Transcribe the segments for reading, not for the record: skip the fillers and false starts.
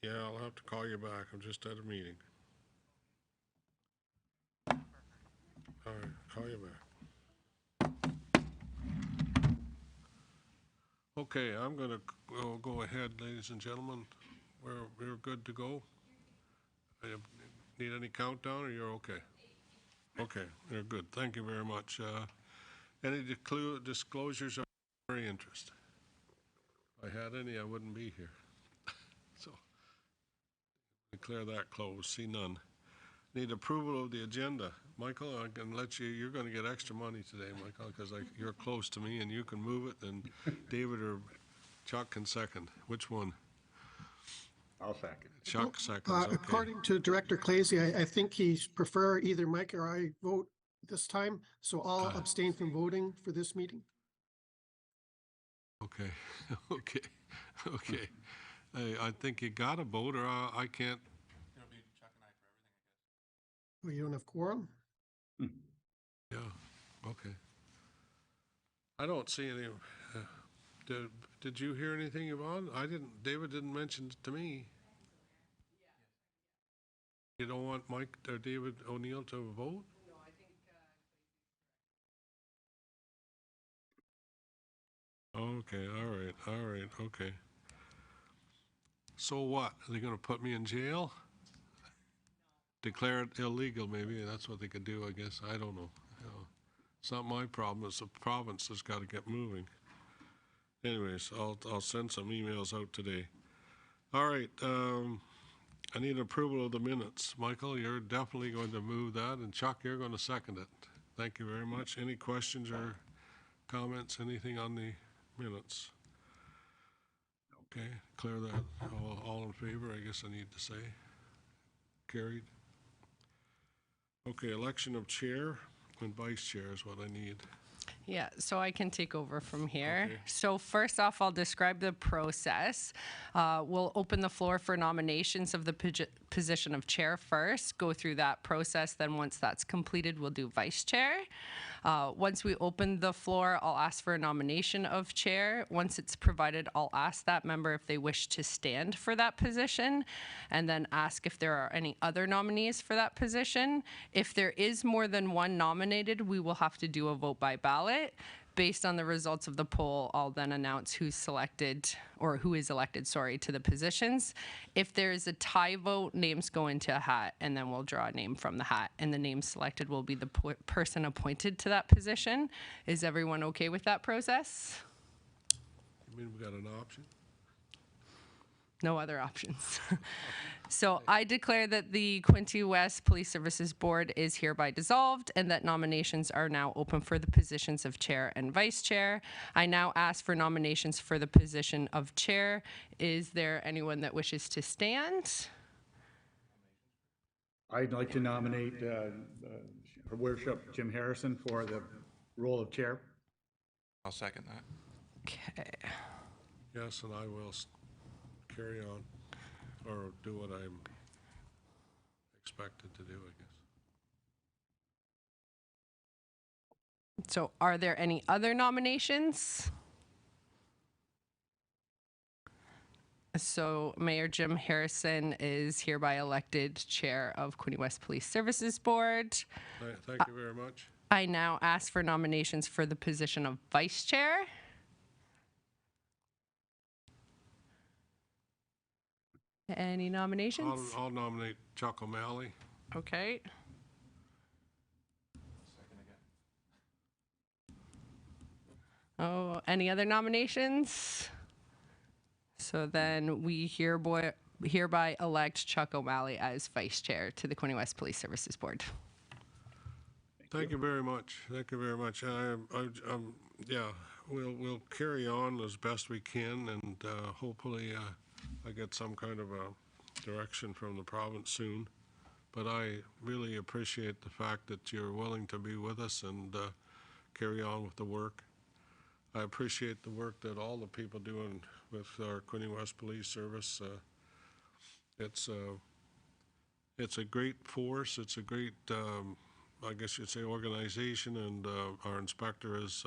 Yeah, I'll have to call you back. I'm just at a meeting. All right, call you back. Okay, I'm gonna go ahead, ladies and gentlemen. We're good to go. Need any countdown, or you're okay? Okay, you're good. Thank you very much. Any disclosures of primary interest? If I had any, I wouldn't be here. So declare that closed. See none. Need approval of the agenda. Michael, I can let you, you're gonna get extra money today, Michael, because you're close to me and you can move it, and David or Chuck can second. Which one? I'll second. Chuck seconds, okay. According to Director Clazy, I think he's prefer either Mike or I vote this time, so I'll abstain from voting for this meeting. Okay, okay, okay. I think you got a vote, or I can't. It'll be Chuck and I for everything, I guess. Oh, you don't have quorum? Yeah, okay. I don't see any. Did you hear anything, Yvonne? I didn't. David didn't mention it to me. You don't want Mike or David O'Neill to vote? No, I think. Okay, all right, okay. So what? Are they gonna put me in jail? Declare it illegal, maybe. That's what they could do, I guess. I don't know. It's not my problem. It's the province that's got to get moving. Anyways, I'll send some emails out today. All right. I need approval of the minutes. Michael, you're definitely going to move that, and Chuck, you're going to second it. Thank you very much. Any questions or comments? Anything on the minutes? Okay, clear that. All in favor, I guess I need to say. Carried. Okay, election of chair and vice chair is what I need. Yeah, so I can take over from here. Okay. So first off, I'll describe the process. We'll open the floor for nominations of the position of chair first, go through that process. Then once that's completed, we'll do vice chair. Once we open the floor, I'll ask for a nomination of chair. Once it's provided, I'll ask that member if they wish to stand for that position, and then ask if there are any other nominees for that position. If there is more than one nominated, we will have to do a vote by ballot. Based on the results of the poll, I'll then announce who's selected, or who is elected, sorry, to the positions. If there is a tie vote, names go into a hat, and then we'll draw a name from the hat, and the name selected will be the person appointed to that position. Is everyone okay with that process? You mean we got an option? No other options. So I declare that the Quinte West Police Services Board is hereby dissolved, and that nominations are now open for the positions of chair and vice chair. I now ask for nominations for the position of chair. Is there anyone that wishes to stand? I'd like to nominate Her Worship Jim Harrison for the role of chair. I'll second that. Okay. Yes, and I will carry on, or do what I'm expected to do, I guess. So are there any other nominations? So Mayor Jim Harrison is hereby elected chair of Quinte West Police Services Board. Thank you very much. I now ask for nominations for the position of vice chair. Any nominations? I'll nominate Chuck O'Malley. Okay. Second again. Oh, any other nominations? So then we hereby elect Chuck O'Malley as vice chair to the Quinte West Police Services Board. Thank you very much. Thank you very much. Yeah, we'll carry on as best we can, and hopefully I get some kind of a direction from the province soon. But I really appreciate the fact that you're willing to be with us and carry on with the work. I appreciate the work that all the people doing with our Quinte West Police Service. It's a great force. It's a great, I guess you'd say, organization, and our inspector is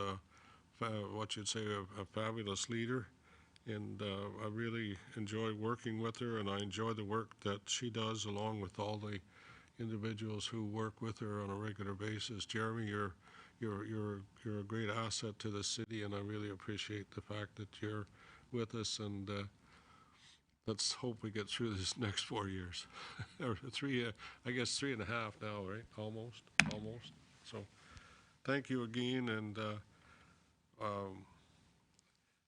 what you'd say a fabulous leader. And I really enjoy working with her, and I enjoy the work that she does along with all the individuals who work with her on a regular basis. Jeremy, you're a great asset to the city, and I really appreciate the fact that you're with us. And let's hope we get through this next 4 years, or I guess 3.5 now, right? Almost. So, thank you again, and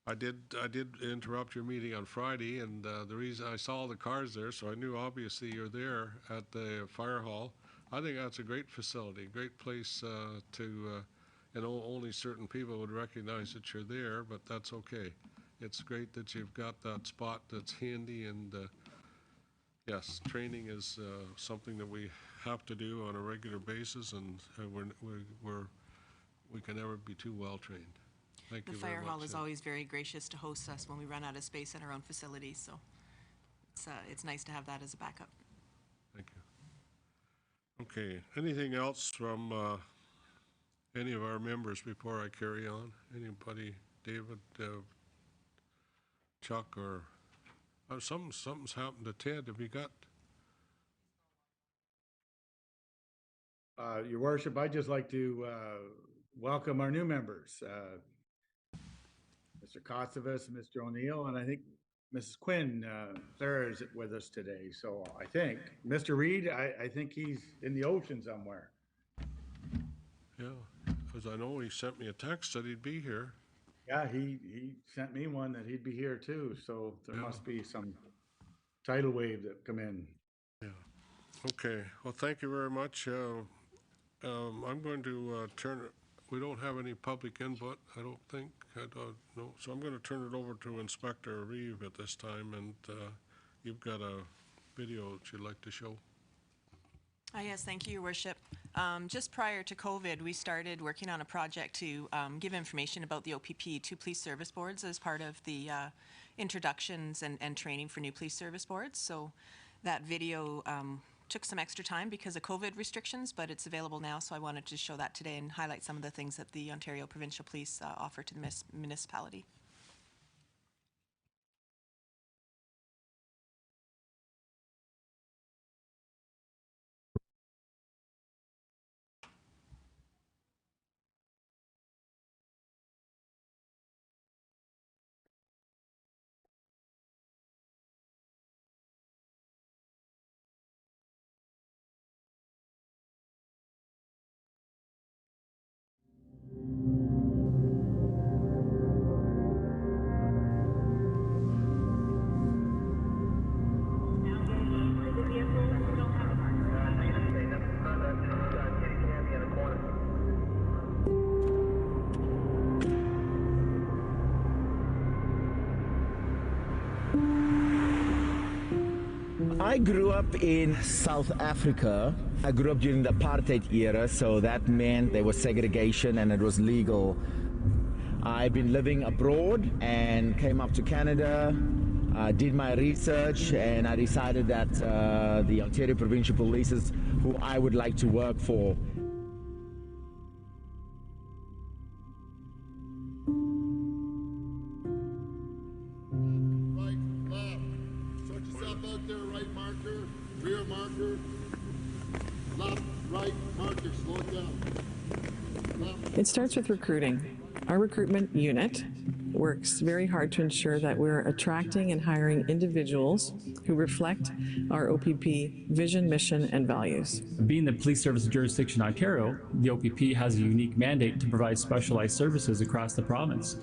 I did interrupt your meeting on Friday, and the reason I saw the cars there, so I knew obviously you're there at the fire hall. I think that's a great facility, great place and only certain people would recognize that you're there, but that's okay. It's great that you've got that spot that's handy, and yes, training is something that we have to do on a regular basis, and we can never be too well trained. Thank The you very fire much. hall is always very gracious to host us when we run out of space at our own facilities, so it's nice to have that as a backup. Thank you. Okay, anything else from any of our members before I carry on? Anybody, David, Chuck, or something's happened to Ted? Have you got? Your worship, I'd just like to welcome our new members, Mr. Kotsovas and Mr. O'Neill, and I think Mrs. Quinn, Sarah is with us today. So I think Mr. Reed, I think he's in the ocean somewhere. Yeah, because I know he sent me a text that he'd be here. Yeah, he sent me one that he'd be here too. So there Yeah. must be some tidal wave that come in. Yeah. Okay. Well, thank you very much. I'm going to turn it. We don't have any public input, I don't think. I don't know. So I'm going to turn it over to Inspector Reeve at this time, and you've got a video that you'd like to show. Yes, thank you, Your Worship. Just prior to COVID, we started working on a project to give information about the OPP to police service boards as part of the introductions and training for new police service boards. So that video took some extra time because of COVID restrictions, but it's available now, so I wanted to show that today and highlight some of the things that the Ontario Provincial Police offer to the municipality. I grew up in South Africa. I grew up during the apartheid era, so that meant there was segregation and it was legal. I've been living abroad and came up to Canada, did my research, and I decided that the Ontario Provincial Police is who I would like to work for. Right, left. Stretch yourself out there, right marker, rear marker, left, right marker, slow it down. Left. It starts with recruiting. Our recruitment unit works very hard to ensure that we're attracting and hiring individuals who reflect our OPP vision, mission, and values. Being the police service jurisdiction in Ontario, the OPP has a unique mandate to provide specialized services across the province.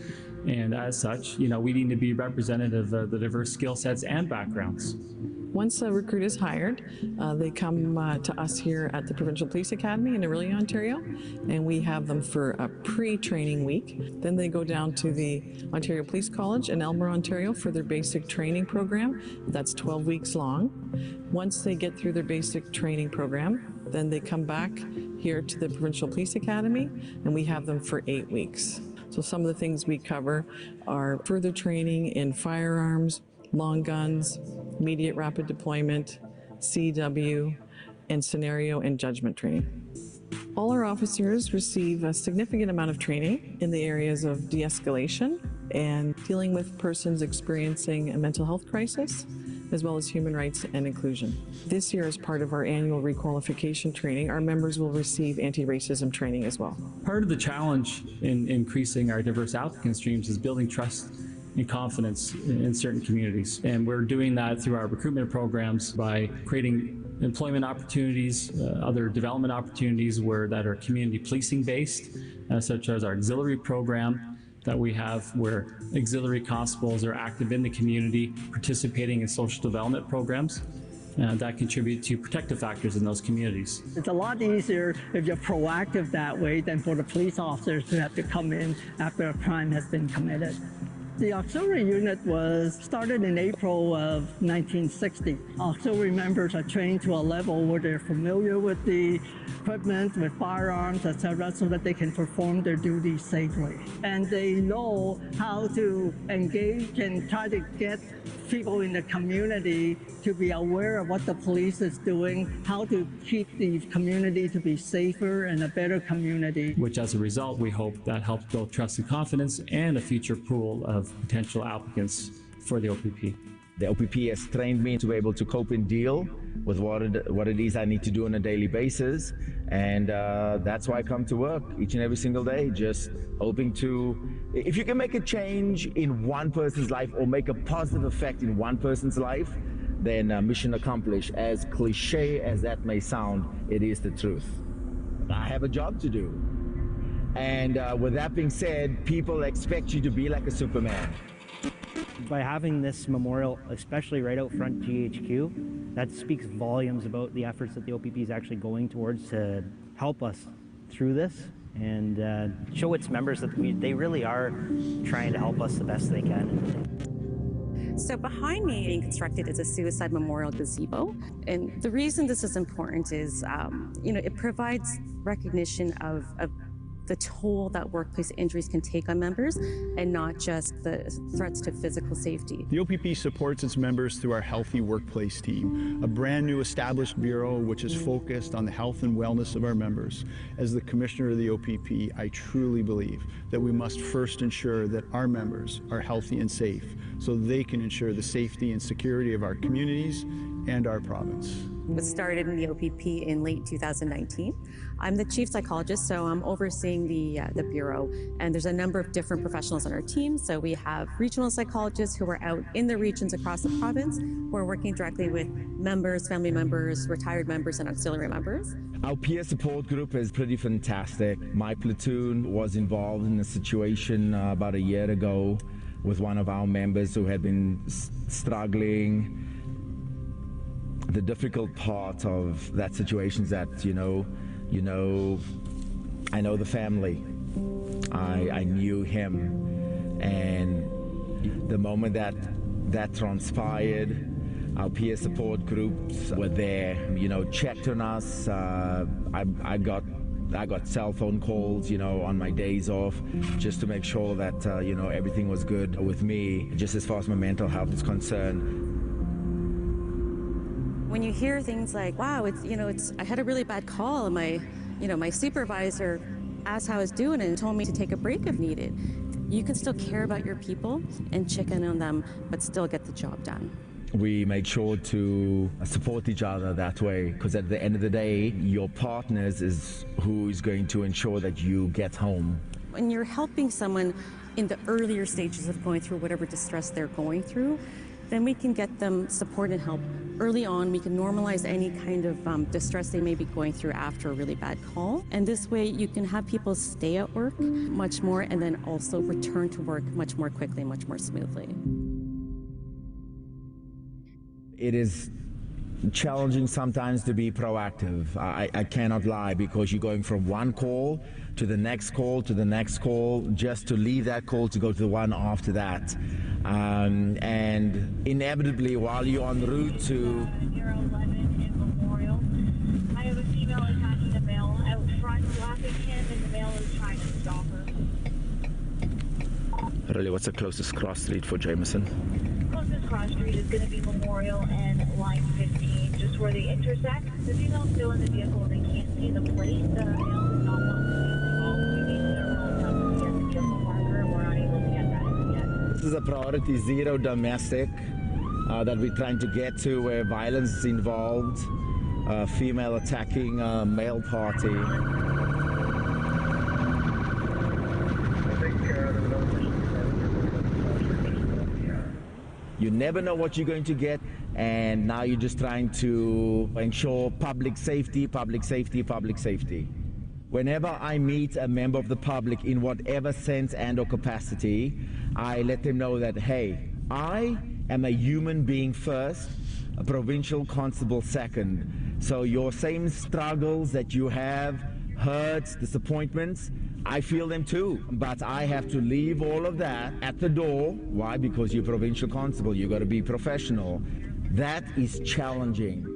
And as such, we need to be representative of the diverse skill sets and backgrounds. Once a recruit is hired, they come to us here at the Provincial Police Academy in Orillia, Ontario, and we have them for a pre-training week. Then they go down to the Ontario Police College in Elmer, Ontario for their basic training program. That's 12 weeks long. Once they get through their basic training program, then they come back here to the Provincial Police Academy, and we have them for 8 weeks. So some of the things we cover are further training in firearms, long guns, immediate rapid deployment, CW, and scenario and judgment training. All our officers receive a significant amount of training in the areas of de-escalation, and dealing with persons experiencing a mental health crisis, as well as human rights and inclusion. This year, as part of our annual requalification training, our members will receive anti-racism training as well. Part of the challenge in increasing our diverse applicant streams is building trust and confidence in certain communities. And we're doing that through our recruitment programs by creating employment opportunities, other development opportunities that are community policing based, such as our auxiliary program that we have, where auxiliary constables are active in the community, participating in social development programs that contribute to protective factors in those communities. It's a lot easier if you're proactive that way than for the police officers to have to come in after a crime has been committed. The auxiliary unit was started in April of 1960. Auxiliary members are trained to a level where they're familiar with the equipment, with firearms, etc., so that they can perform their duties safely. And they know how to engage and try to get people in the community to be aware of what the police is doing, how to keep the community to be safer and a better community. Which, as a result, we hope that helps build trust and confidence and a future pool of potential applicants for the OPP. The OPP has trained me to be able to cope and deal with what it is I need to do on a daily basis. And that's why I come to work each and every single day, just hoping to, if you can make a change in one person's life or make a positive effect in one person's life, then mission accomplished. As cliche as that may sound, it is the truth. I have a job to do. And with that being said, people expect you to be like a Superman. By having this memorial, especially right out front GHQ, that speaks volumes about the efforts that the OPP is actually going towards to help us through this and show its members that they really are trying to help us the best they can. So behind me being constructed is a suicide memorial gazebo. And the reason this is important is, it provides recognition of the toll that workplace injuries can take on members and not just the threats to physical safety. The OPP supports its members through our Healthy Workplace team, a brand new established bureau which is focused on the health and wellness of our members. As the commissioner of the OPP, I truly believe that we must first ensure that our members are healthy and safe so they can ensure the safety and security of our communities and our province. It was started in the OPP in late 2019. I'm the chief psychologist, so I'm overseeing the bureau, and there's a number of different professionals on our team. So we have regional psychologists who are out in the regions across the province who are working directly with members, family members, retired members, and auxiliary members. Our peer support group is pretty fantastic. My platoon was involved in a situation about a year ago with one of our members who had been struggling. The difficult part of that situation is that, I know the family. I knew him. And the moment that transpired, our peer support groups were there, checked on us. I got cell phone calls, on my days off, just to make sure that, everything was good with me, just as far as my mental health is concerned. When you hear things like, wow, I had a really bad call and my supervisor asked how I was doing and told me to take a break if needed. You can still care about your people and check in on them, but still get the job done. We make sure to support each other that way, because at the end of the day, your partners is who is going to ensure that you get home. When you're helping someone in the earlier stages of going through whatever distress they're going through, then we can get them support and help early on. We can normalize any kind of distress they may be going through after a really bad call. And this way you can have people stay at work much more and then also return to work much more quickly, much more smoothly. It is challenging sometimes to be proactive. I cannot lie, because you're going from one call to the next call to the next call, just to leave that call to go to the one after that. And inevitably, while you're en route to... 011 in Memorial. I have a female attacking a male out front, blocking him, and the male is trying to stop her. Really, what's the closest cross street for Jameson? Closest cross street is going to be Memorial and line 15, just where they intersect. The female's still in the vehicle, they can't see the plate. The male is not on the vehicle. We need to roll up to get the vehicle marker, and we're not able to get that yet. This is a priority 0 domestic that we're trying to get to, where violence is involved, female attacking male party. You never know what you're going to get, and now you're just trying to ensure public safety, public safety, public safety. Whenever I meet a member of the public in whatever sense and or capacity, I let them know that, hey, I am a human being first, a provincial constable second. So your same struggles that you have, hurts, disappointments, I feel them too, but I have to leave all of that at the door. Why? Because you're provincial constable, you got to be professional. That is challenging.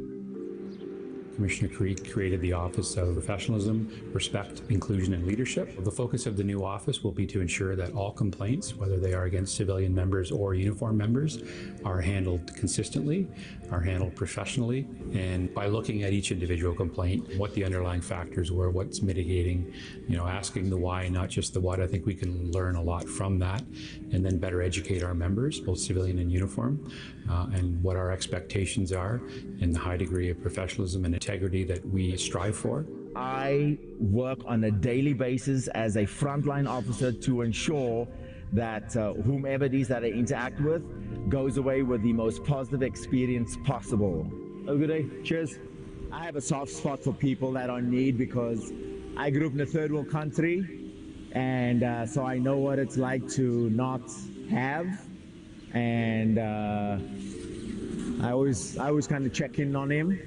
Commissioner Creek created the Office of Professionalism, Respect, Inclusion and Leadership. The focus of the new office will be to ensure that all complaints, whether they are against civilian members or uniformed members, are handled consistently, are handled professionally, and by looking at each individual complaint, what the underlying factors were, what's mitigating, asking the why, not just the what. I think we can learn a lot from that and then better educate our members, both civilian and uniform, and what our expectations are and the high degree of professionalism and integrity that we strive for. I work on a daily basis as a frontline officer to ensure that whomever it is that I interact with goes away with the most positive experience possible. Have a good day. Cheers. I have a soft spot for people that are in need because I grew up in a third world country, and so I know what it's like to not have, and I always kind of check in on him,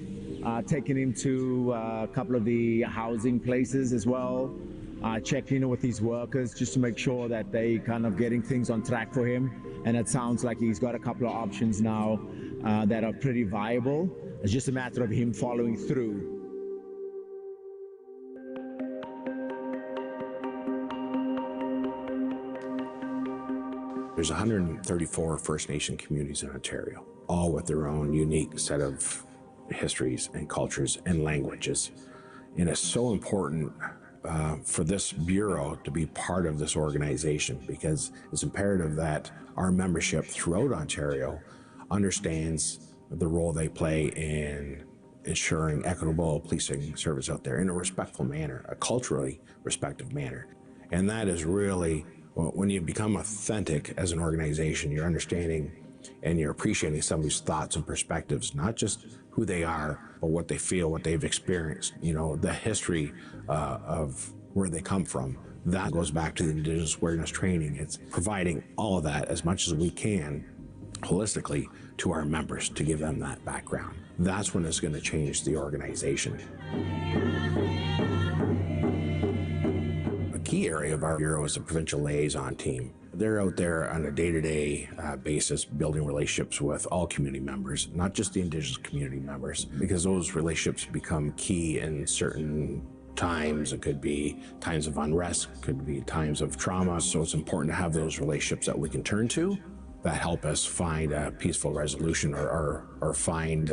taking him to a couple of the housing places as well, check in with his workers just to make sure that they kind of getting things on track for him. And it sounds like he's got a couple of options now that are pretty viable. It's just a matter of him following through. There's 134 First Nation communities in Ontario, all with their own unique set of histories and cultures and languages. And it's so important for this Bureau to be part of this organization, because it's imperative that our membership throughout Ontario understands the role they play in ensuring equitable policing service out there in a respectful manner, a culturally respectful manner. And that is really, when you become authentic as an organization, you're understanding and you're appreciating somebody's thoughts and perspectives, not just who they are, but what they feel, what they've experienced, the history of where they come from. That goes back to the Indigenous awareness training. It's providing all of that as much as we can holistically to our members to give them that background. That's when it's going to change the organization. A key area of our Bureau is the provincial liaison team. They're out there on a day-to-day basis building relationships with all community members, not just the Indigenous community members, because those relationships become key in certain times. It could be times of unrest, could be times of trauma. So it's important to have those relationships that we can turn to that help us find a peaceful resolution or find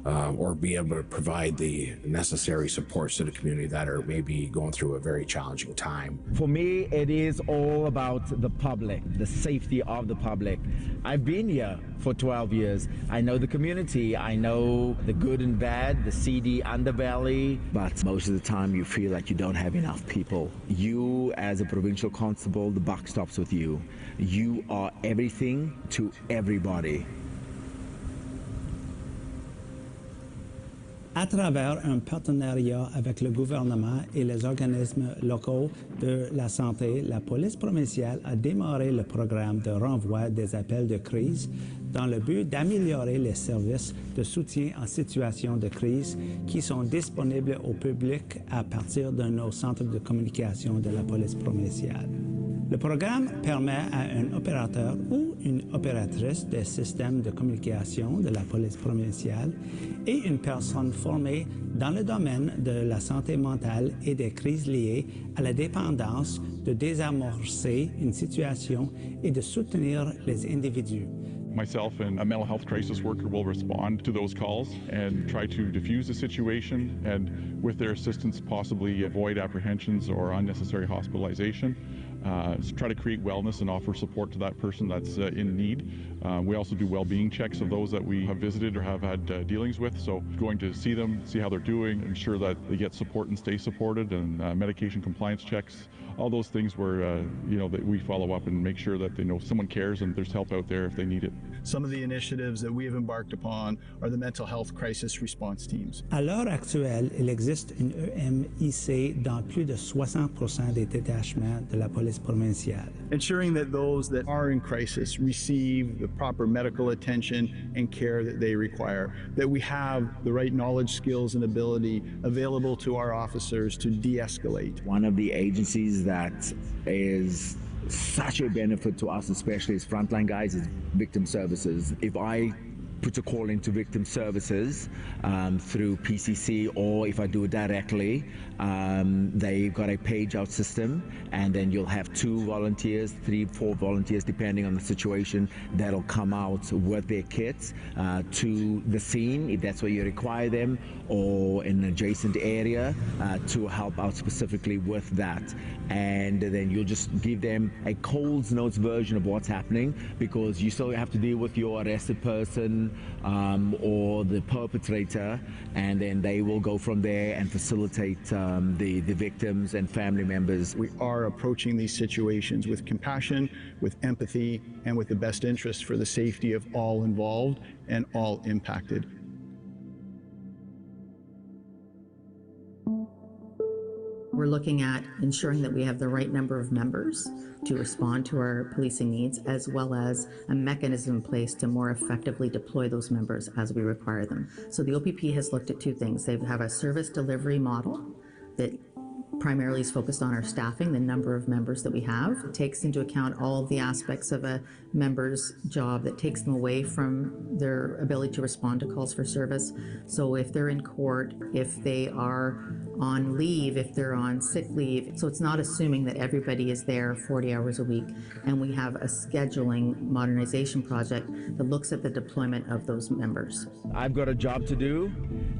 or be able to provide the necessary supports to the community that are maybe going through a very challenging time. For me, it is all about the public, the safety of the public. I've been here for 12 years. I know the community. I know the good and bad, the seedy underbelly, but most of the time you feel like you don't have enough people. You, as a provincial constable, the buck stops with you. You are everything to everybody. À travers un partenariat avec le gouvernement et les organismes locaux de la santé, la police provinciale a démarré le programme de renvoi des appels de crise dans le but d'améliorer les services de soutien en situation de crise qui sont disponibles au public à partir de nos centres de communication de la police provinciale. Le programme permet à un opérateur ou une opératrice des systèmes de communication de la police provinciale et une personne formée dans le domaine de la santé mentale et des crises liées à la dépendance de désamorcer une situation et de soutenir les individus. Myself and a mental health crisis worker will respond to those calls and try to diffuse the situation and, with their assistance, possibly avoid apprehensions or unnecessary hospitalization. try to create wellness and offer support to that person that's in need. We also do well-being checks of those that we have visited or have had dealings with. So going to see them, see how they're doing, ensure that they get support and stay supported, and medication compliance checks, all those things where that we follow up and make sure that they know someone cares and there's help out there if they need it. Some of the initiatives that we have embarked upon are the mental health crisis response teams. À l'heure actuelle, il existe une EMIC dans plus de 60% des détachements de la police provinciale. Ensuring that those that are in crisis receive the proper medical attention and care that they require, that we have the right knowledge, skills, and ability available to our officers to de-escalate. One of the agencies that is such a benefit to us, especially as frontline guys, is victim services. If I put a call into victim services through PCC, or if I do it directly, they've got a page out system, and then you'll have 2 volunteers, 3, 4 volunteers, depending on the situation, that'll come out with their kits to the scene, if that's where you require them, or in an adjacent area to help out specifically with that. And then you'll just give them a Coles Notes version of what's happening, because you still have to deal with your arrested person or the perpetrator, and then they will go from there and facilitate the victims and family members. We are approaching these situations with compassion, with empathy, and with the best interest for the safety of all involved and all impacted. We're looking at ensuring that we have the right number of members to respond to our policing needs, as well as a mechanism in place to more effectively deploy those members as we require them. So the OPP has looked at 2 things. They have a service delivery model that primarily is focused on our staffing, the number of members that we have. It takes into account all of the aspects of a member's job that takes them away from their ability to respond to calls for service. So if they're in court, if they are on leave, if they're on sick leave. So it's not assuming that everybody is there 40 hours a week. And we have a scheduling modernization project that looks at the deployment of those members. I've got a job to do,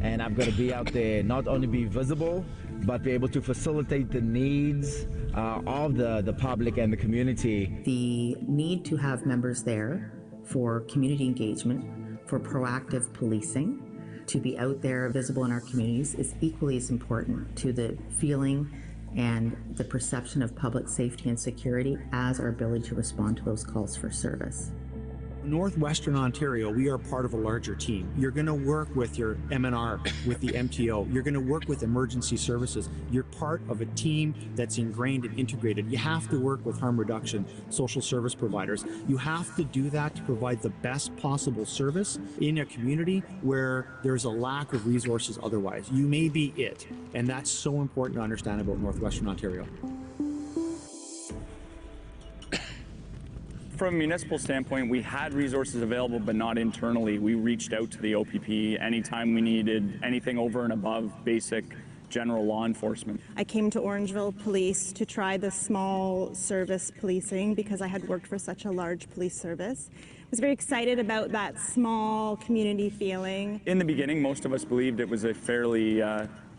and I've got to be out there, not only be visible, but be able to facilitate the needs of the public and the community. The need to have members there for community engagement, for proactive policing, to be out there visible in our communities is equally as important to the feeling and the perception of public safety and security as our ability to respond to those calls for service. Northwestern Ontario, we are part of a larger team. You're going to work with your MNR, with the MTO. You're going to work with emergency services. You're part of a team that's ingrained and integrated. You have to work with harm reduction, social service providers. You have to do that to provide the best possible service in a community where there's a lack of resources otherwise. You may be it, and that's so important to understand about Northwestern Ontario. From a municipal standpoint, we had resources available, but not internally. We reached out to the OPP anytime we needed anything over and above basic general law enforcement. I came to Orangeville Police to try the small service policing because I had worked for such a large police service. I was very excited about that small community feeling. In the beginning, most of us believed it was a fairly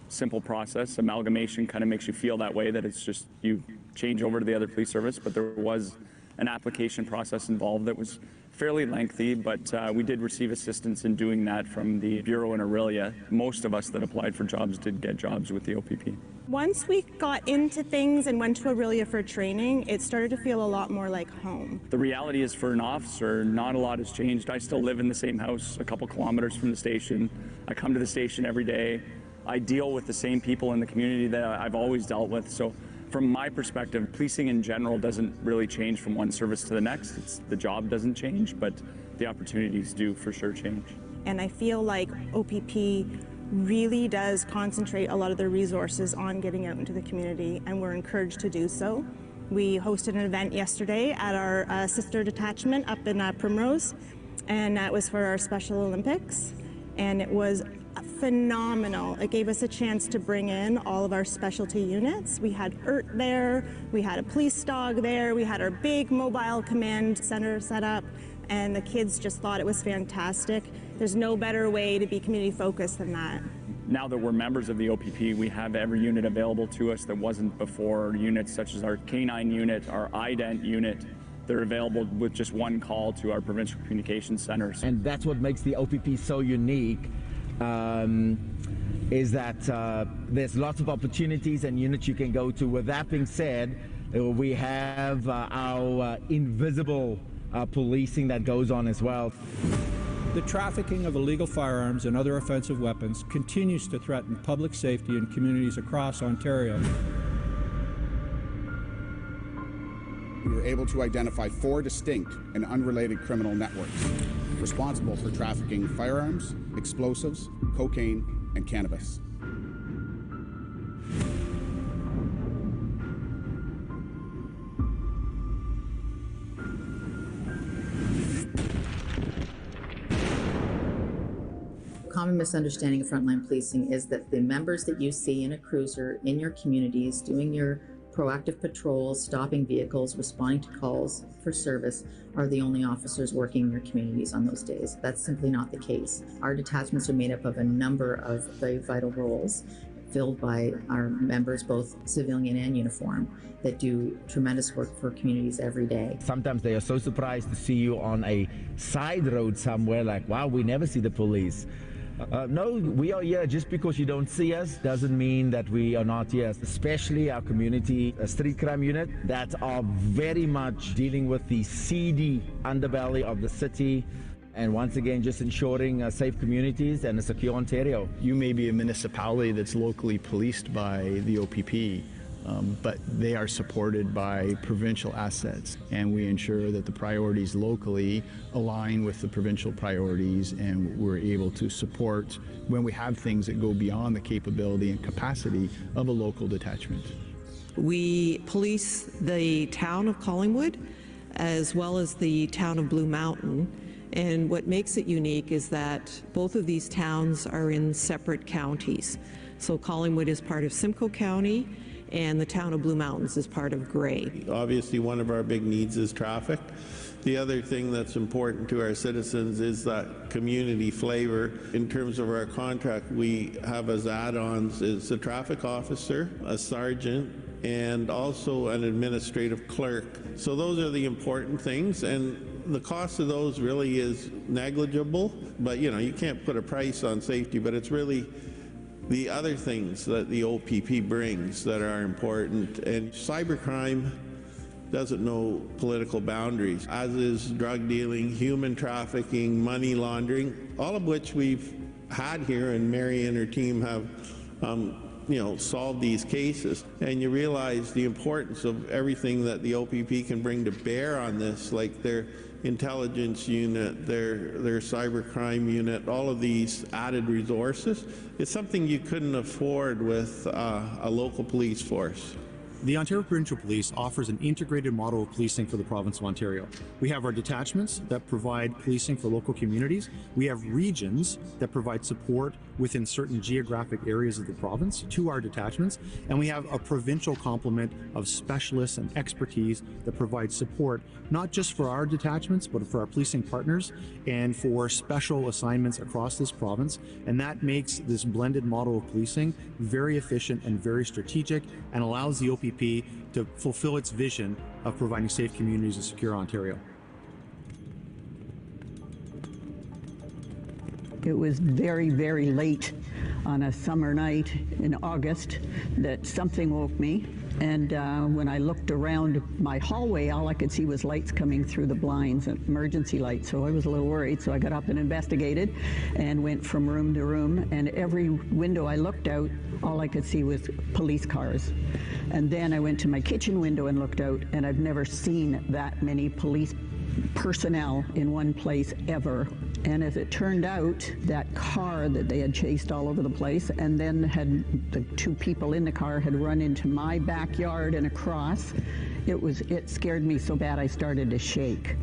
simple process. Amalgamation kind of makes you feel that way, that it's just you change over to the other police service, but there was an application process involved that was fairly lengthy, but we did receive assistance in doing that from the Bureau in Aurelia. Most of us that applied for jobs did get jobs with the OPP. Once we got into things and went to Aurelia for training, it started to feel a lot more like home. The reality is, for an officer, not a lot has changed. I still live in the same house a couple kilometers from the station. I come to the station every day. I deal with the same people in the community that I've always dealt with. So from my perspective, policing in general doesn't really change from one service to the next. The job doesn't change, but the opportunities do for sure change. And I feel like OPP really does concentrate a lot of their resources on getting out into the community, and we're encouraged to do so. We hosted an event yesterday at our sister detachment up in Primrose, and that was for our Special Olympics, and it was phenomenal. It gave us a chance to bring in all of our specialty units. We had ERT there, we had a police dog there, we had our big mobile command center set up, and the kids just thought it was fantastic. There's no better way to be community focused than that. Now that we're members of the OPP, we have every unit available to us that wasn't before. Units such as our K9 unit, our IDENT unit, they're available with just one call to our provincial communications centers. And that's what makes the OPP so unique, is that there's lots of opportunities and units you can go to. With that being said, we have our invisible policing that goes on as well. The trafficking of illegal firearms and other offensive weapons continues to threaten public safety in communities across Ontario. We were able to identify 4 distinct and unrelated criminal networks responsible for trafficking firearms, explosives, cocaine, and cannabis. Common misunderstanding of frontline policing is that the members that you see in a cruiser in your communities doing your proactive patrols, stopping vehicles, responding to calls for service are the only officers working in your communities on those days. That's simply not the case. Our detachments are made up of a number of very vital roles filled by our members, both civilian and uniform, that do tremendous work for communities every day. Sometimes they are so surprised to see you on a side road somewhere, like, wow, we never see the police. No, we are here. Just because you don't see us doesn't mean that we are not here. Especially our community street crime unit that are very much dealing with the seedy underbelly of the city. And once again, just ensuring safe communities and a secure Ontario. You may be a municipality that's locally policed by the OPP, but they are supported by provincial assets, and we ensure that the priorities locally align with the provincial priorities, and we're able to support when we have things that go beyond the capability and capacity of a local detachment. We police the town of Collingwood as well as the town of Blue Mountain, and what makes it unique is that both of these towns are in separate counties. So Collingwood is part of Simcoe County, and the town of Blue Mountains is part of Grey. Obviously, one of our big needs is traffic. The other thing that's important to our citizens is that community flavor. In terms of our contract, we have as add-ons is a traffic officer, a sergeant, and also an administrative clerk. So those are the important things, and the cost of those really is negligible, but you can't put a price on safety, but it's really the other things that the OPP brings that are important. And cybercrime doesn't know political boundaries, as is drug dealing, human trafficking, money laundering, all of which we've had here, and Mary and her team have solved these cases. And you realize the importance of everything that the OPP can bring to bear on this, like their intelligence unit, their cybercrime unit, all of these added resources. It's something you couldn't afford with a local police force. The Ontario Provincial Police offers an integrated model of policing for the province of Ontario. We have our detachments that provide policing for local communities. We have regions that provide support within certain geographic areas of the province to our detachments. And we have a provincial complement of specialists and expertise that provide support, not just for our detachments, but for our policing partners and for special assignments across this province. And that makes this blended model of policing very efficient and very strategic, and allows the OPP to fulfill its vision of providing safe communities and secure Ontario. It was very, very late on a summer night in August that something woke me. And when I looked around my hallway, all I could see was lights coming through the blinds, emergency lights. So I was a little worried. So I got up and investigated and went from room to room. And every window I looked out, all I could see was police cars. And then I went to my kitchen window and looked out, and I've never seen that many police personnel in one place ever. And as it turned out, that car that they had chased all over the place, and then had the 2 people in the car had run into my backyard and across, it scared me so bad I started to shake.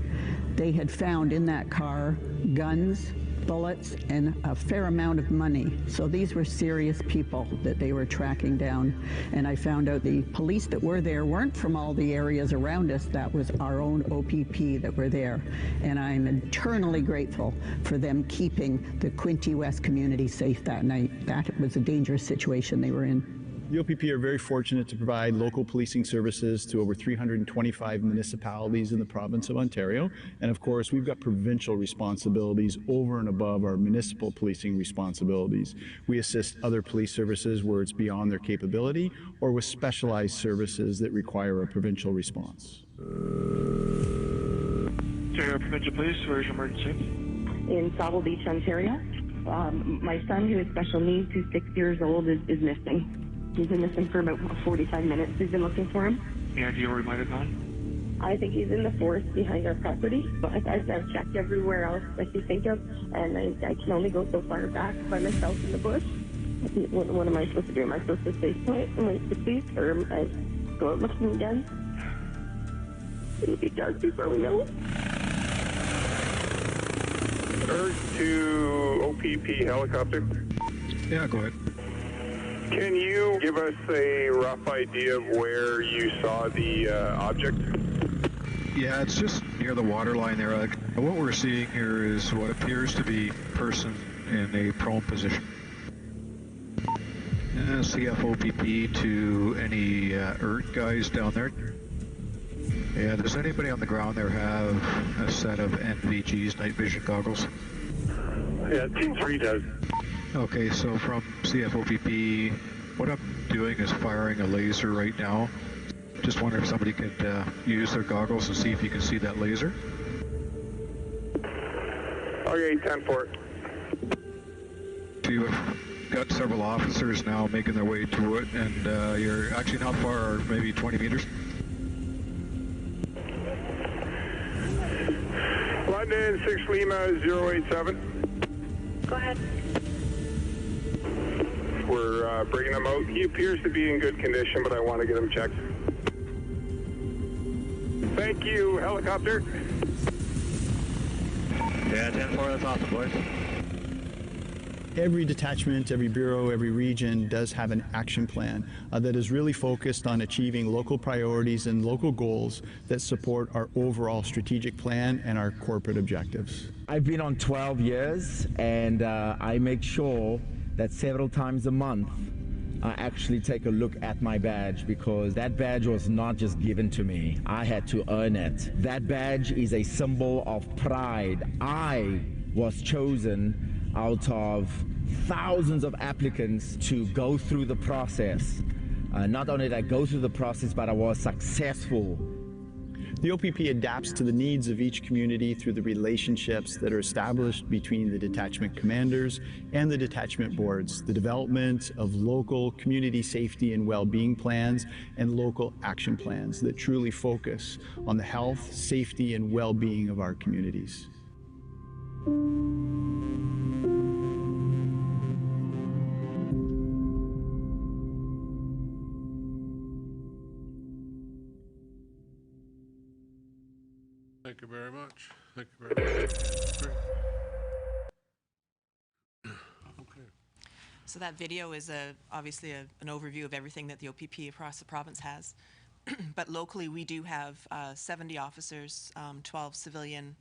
They had found in that car guns, bullets, and a fair amount of money. So these were serious people that they were tracking down. And I found out the police that were there weren't from all the areas around us. That was our own OPP that were there. And I'm eternally grateful for them keeping the Quinte West community safe that night. That was a dangerous situation they were in. The OPP are very fortunate to provide local policing services to over 325 municipalities in the province of Ontario. And of course, we've got provincial responsibilities over and above our municipal policing responsibilities. We assist other police services where it's beyond their capability or with specialized services that require a provincial response. Ontario Provincial Police, where's your emergency? In Sauble Beach, Ontario. My son, who has special needs, who's 6 years old, is missing. He's been missing for about 45 minutes. We've been looking for him. Any idea where he might have gone? I think he's in the forest behind our property. I've checked everywhere else I can think of, and I can only go so far back by myself in the bush. What am I supposed to do? Am I supposed to stay put and wait for police, or am I go out looking again? It'll be dark before we know it. Earth to OPP helicopter. Yeah, go ahead. Can you give us a rough idea of where you saw the object? Yeah, it's just near the water line there. What we're seeing here is what appears to be a person in a prone position. CFOPP to any ERT guys down there. Yeah, does anybody on the ground there have a set of NVG's night vision goggles? Yeah, Team 3 does. Okay, so from CFOPP, what I'm doing is firing a laser right now. Just wonder if somebody could use their goggles and see if you can see that laser. Okay, 10-4. So you've got several officers now making their way to it, and you're actually not far, maybe 20 meters. London 6 Lima 087. Go ahead. We're bringing him out. He appears to be in good condition, but I want to get him checked. Thank you, helicopter. Yeah, 10-4, that's awesome, boys. Every detachment, every bureau, every region does have an action plan that is really focused on achieving local priorities and local goals that support our overall strategic plan and our corporate objectives. I've been on 12 years, and I make sure that several times a month I actually take a look at my badge, because that badge was not just given to me. I had to earn it. That badge is a symbol of pride. I was chosen out of thousands of applicants to go through the process. Not only did I go through the process, but I was successful. The OPP adapts to the needs of each community through the relationships that are established between the detachment commanders and the detachment boards, the development of local community safety and well-being plans and local action plans that truly focus on the health, safety, and well-being of our communities. Thank you very much. Thank you very much. Great. Okay. So that video is obviously an overview of everything that the OPP across the province has. But locally, we do have 70 officers, 12 civilian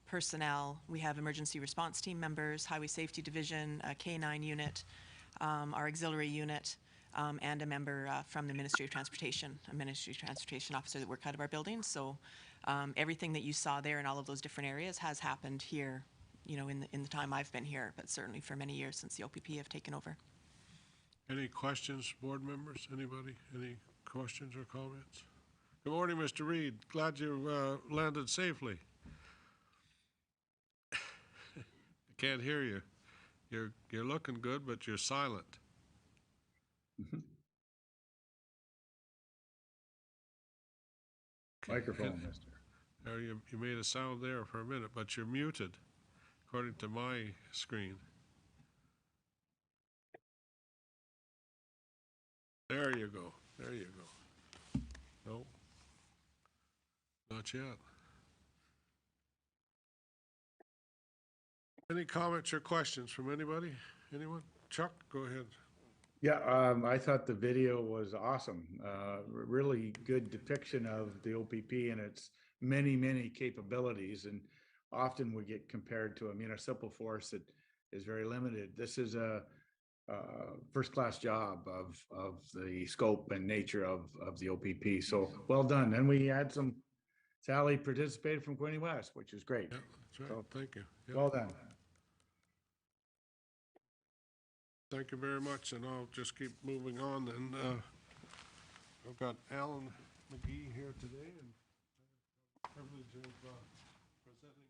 personnel. We have emergency response team members, highway safety division, a K9 unit, our auxiliary unit, and a member from the Ministry of Transportation, a Ministry of Transportation officer that work out of our building. So everything that you saw there in all of those different areas has happened here, you know, in the time I've been here, but certainly for many years since the OPP have taken over. Any questions, board members? Anybody? Any questions or comments? Good morning, Mr. Reed. Glad you landed safely. I can't hear you. You're looking good, but you're silent. Microphone, mister. You made a sound there for a minute, but you're muted, according to my screen. There you go. There you go. No, not yet. Any comments or questions from anybody? Anyone? Chuck, go ahead. Yeah, I thought the video was awesome. Really good depiction of the OPP and its many capabilities. And often we get compared to a municipal force that is very limited. This is a first-class job of the scope and nature of the OPP. So well done. And we had Sally participated from Quinte West, which is great. Yeah, that's right. So, thank you. Yeah. well done. Thank you very much, and I'll just keep moving on. And I've got Alan McGee here today, and privilege of presenting.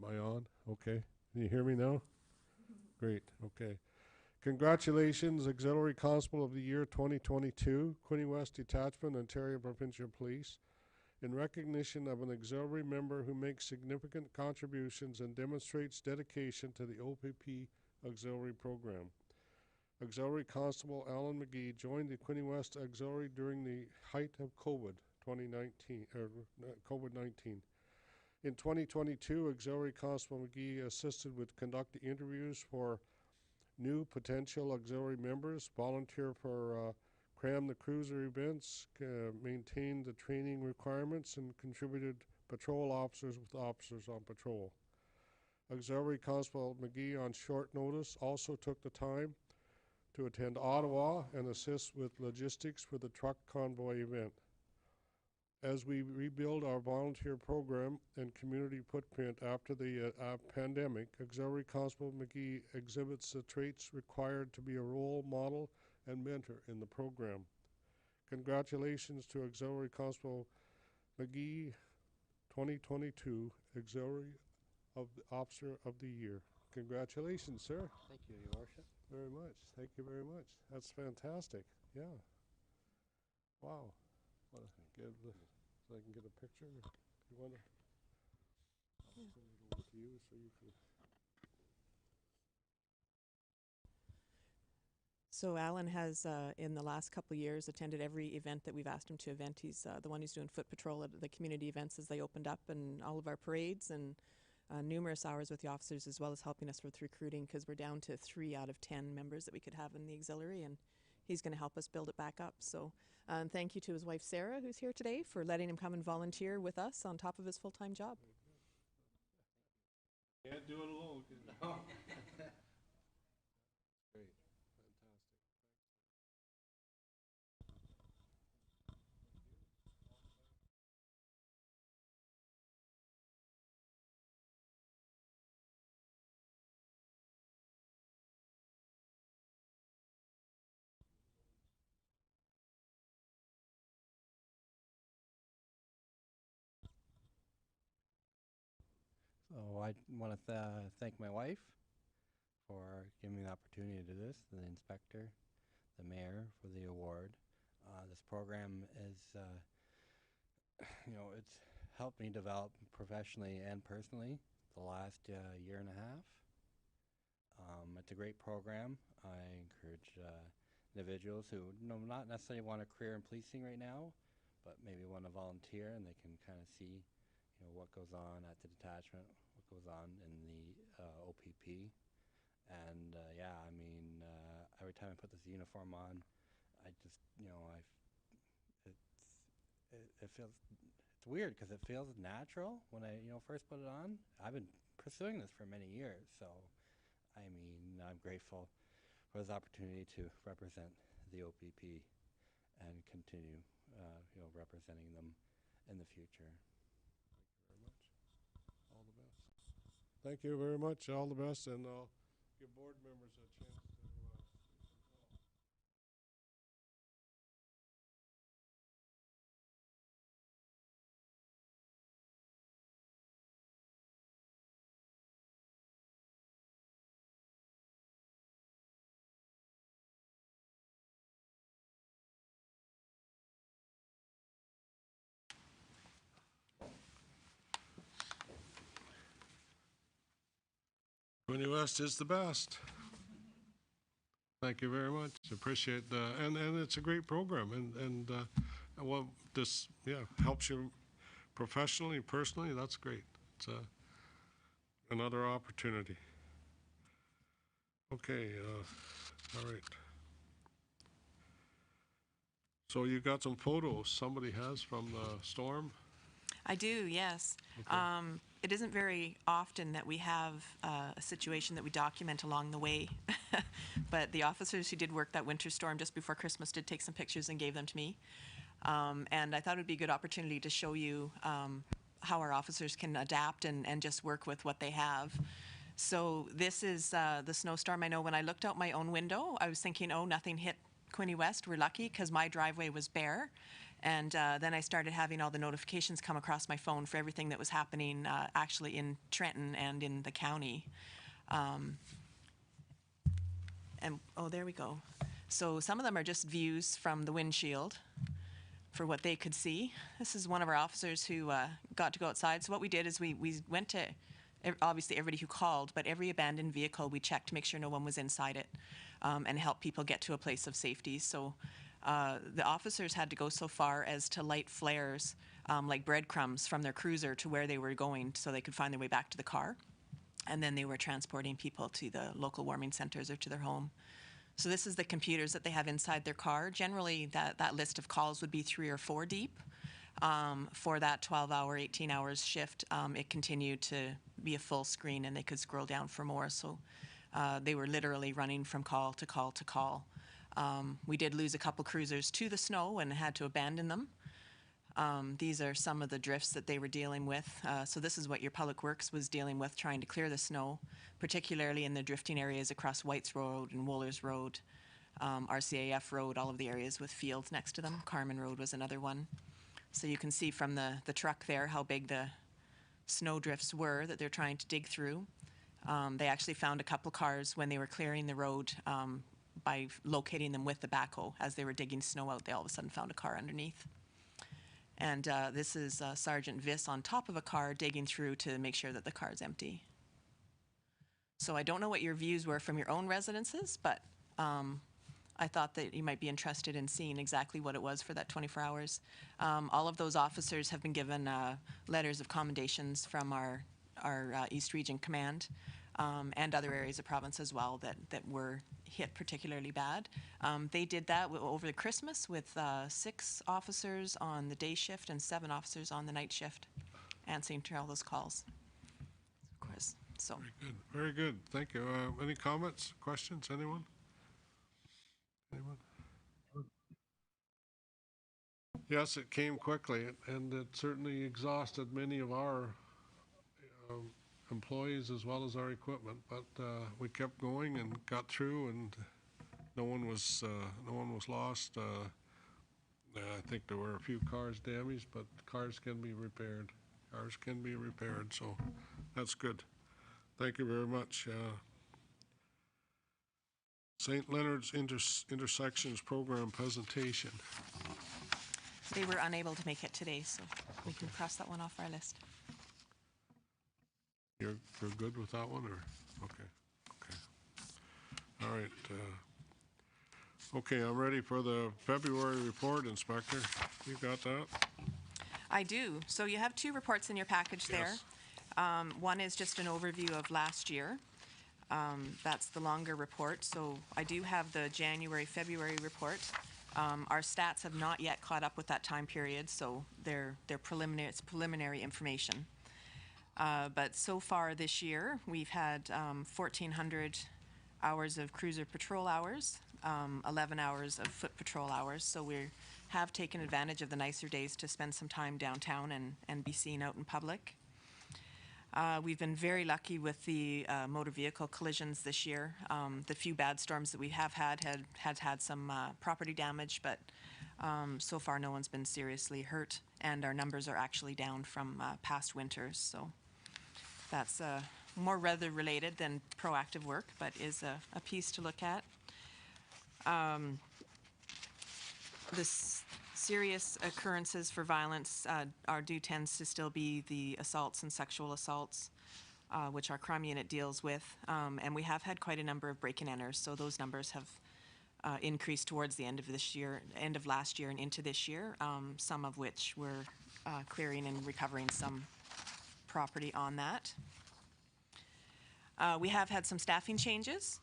Am I on? Okay. Can you hear me now? Great. Okay. Congratulations, Auxiliary Constable of the Year 2022, Quinte West Detachment, Ontario Provincial Police. In recognition of an auxiliary member who makes significant contributions and demonstrates dedication to the OPP auxiliary program. Auxiliary Constable Alan McGee joined the Quinte West Auxiliary during the height of COVID-19. In 2022, Auxiliary Constable McGee assisted with conducting interviews for new potential auxiliary members, volunteer for Cram the Cruiser events, maintained the training requirements, and contributed patrol officers with officers on patrol. Auxiliary Constable McGee, on short notice, also took the time to attend Ottawa and assist with logistics for the truck convoy event. As we rebuild our volunteer program and community footprint after the pandemic, Auxiliary Constable McGee exhibits the traits required to be a role model and mentor in the program. Congratulations to Auxiliary Constable McGee 2022 Auxiliary Officer of the Year. Congratulations, sir. Thank you, Your Worship. Very much. Thank you very much. That's fantastic. Yeah. Wow. What give this, so I can get a picture. You want to? I'll send it over to you so you can. So Alan has, in the last couple of years, attended every event that we've asked him to attend. He's the one who's doing foot patrol at the community events as they opened up, and all of our parades, and numerous hours with the officers, as well as helping us with recruiting, because we're down to 3 out of 10 members that we could have in the auxiliary, and he's going to help us build it back up. So thank you to his wife, Sarah, who's here today, for letting him come and volunteer with us on top of his full-time job. Can't do it alone. No. Great. So I want to thank my wife for giving me the opportunity to do this, the inspector, the mayor for the award. This program is, it's helped me develop professionally and personally the last year and a half. It's a great program. I encourage individuals who not necessarily want a career in policing right now, but maybe want to volunteer, and they can kind of see what goes on at the detachment, what goes on in the OPP. And yeah, I mean, every time I put this uniform on, I just, it feels, it's weird because it feels natural when I, first put it on. I've been pursuing this for many years, so I mean, I'm grateful for this opportunity to represent the OPP and continue, representing them in the future. Thank you very much. All the best. Thank you very much. All the best, and I'll give board members a chance to Quinte West is the best. Thank you very much. Appreciate the and it's a great program and well this helps you professionally, personally. That's great. It's another opportunity. Okay, all right. So you got some photos somebody has from the storm? I do, yes. Okay. It isn't very often that we have a situation that we document along the way, but the officers who did work that winter storm just before Christmas did take some pictures and gave them to me. And I thought it would be a good opportunity to show you how our officers can adapt and just work with what they have. So this is the snowstorm. I know when I looked out my own window, I was thinking, oh, nothing hit Quinte West. We're lucky because my driveway was bare. And then I started having all the notifications come across my phone for everything that was happening actually in Trenton and in the county. And oh, there we go. So some of them are just views from the windshield for what they could see. This is one of our officers who got to go outside. So what we did is we went to, obviously everybody who called, but every abandoned vehicle we checked to make sure no one was inside it and help people get to a place of safety. So the officers had to go so far as to light flares like breadcrumbs from their cruiser to where they were going so they could find their way back to the car. And then they were transporting people to the local warming centers or to their home. So this is the computers that they have inside their car. Generally, that list of calls would be 3 or 4 deep. For that 12-hour, 18 hours shift, it continued to be a full screen and they could scroll down for more. So they were literally running from call to call to call. We did lose a couple cruisers to the snow and had to abandon them. These are some of the drifts that they were dealing with. So this is what your Public Works was dealing with, trying to clear the snow, particularly in the drifting areas across Whites Road and Woolers Road, RCAF Road, all of the areas with fields next to them. Carmen Road was another one. So you can see from the truck there how big the snow drifts were that they're trying to dig through. They actually found a couple cars when they were clearing the road by locating them with the backhoe. As they were digging snow out, they all of a sudden found a car underneath. And this is Sergeant Viss on top of a car digging through to make sure that the car is empty. So I don't know what your views were from your own residences, but I thought that you might be interested in seeing exactly what it was for that 24 hours. All of those officers have been given letters of commendations from our East Region Command and other areas of province as well that were hit particularly bad. They did that over the Christmas with 6 officers on the day shift and 7 officers on the night shift, answering to all those calls. Of course. So. Very good. Very good. Thank you. Any comments, questions? Anyone? Anyone? Yes, it came quickly, and it certainly exhausted many of our employees as well as our equipment. But we kept going and got through, and no one was lost. I think there were a few cars damaged, but cars can be repaired. Cars can be repaired, so that's good. Thank you very much. St. Leonard's Intersections Program presentation. They were unable to make it today, so we can cross that one off our list. You're good with that one, or okay? All right. Okay, I'm ready for the February report, Inspector. You got that? I do. So you have 2 reports in your package there. One is just an overview of last year. That's the longer report. So I do have the January-February report. Our stats have not yet caught up with that time period, so they're preliminary. It's preliminary information. But so far this year, we've had 1,400 hours of cruiser patrol hours, 11 hours of foot patrol hours. So we have taken advantage of the nicer days to spend some time downtown and be seen out in public. We've been very lucky with the motor vehicle collisions this year. The few bad storms that we have had some property damage, but so far no one's been seriously hurt, and our numbers are actually down from past winters. So that's more weather related than proactive work, but is a piece to look at. Serious occurrences for violence, our due tends to still be the assaults and sexual assaults, which our crime unit deals with. And we have had quite a number of break-and-enters, so those numbers have increased towards the end of last year and into this year, some of which we're clearing and recovering some property on that. We have had some staffing changes.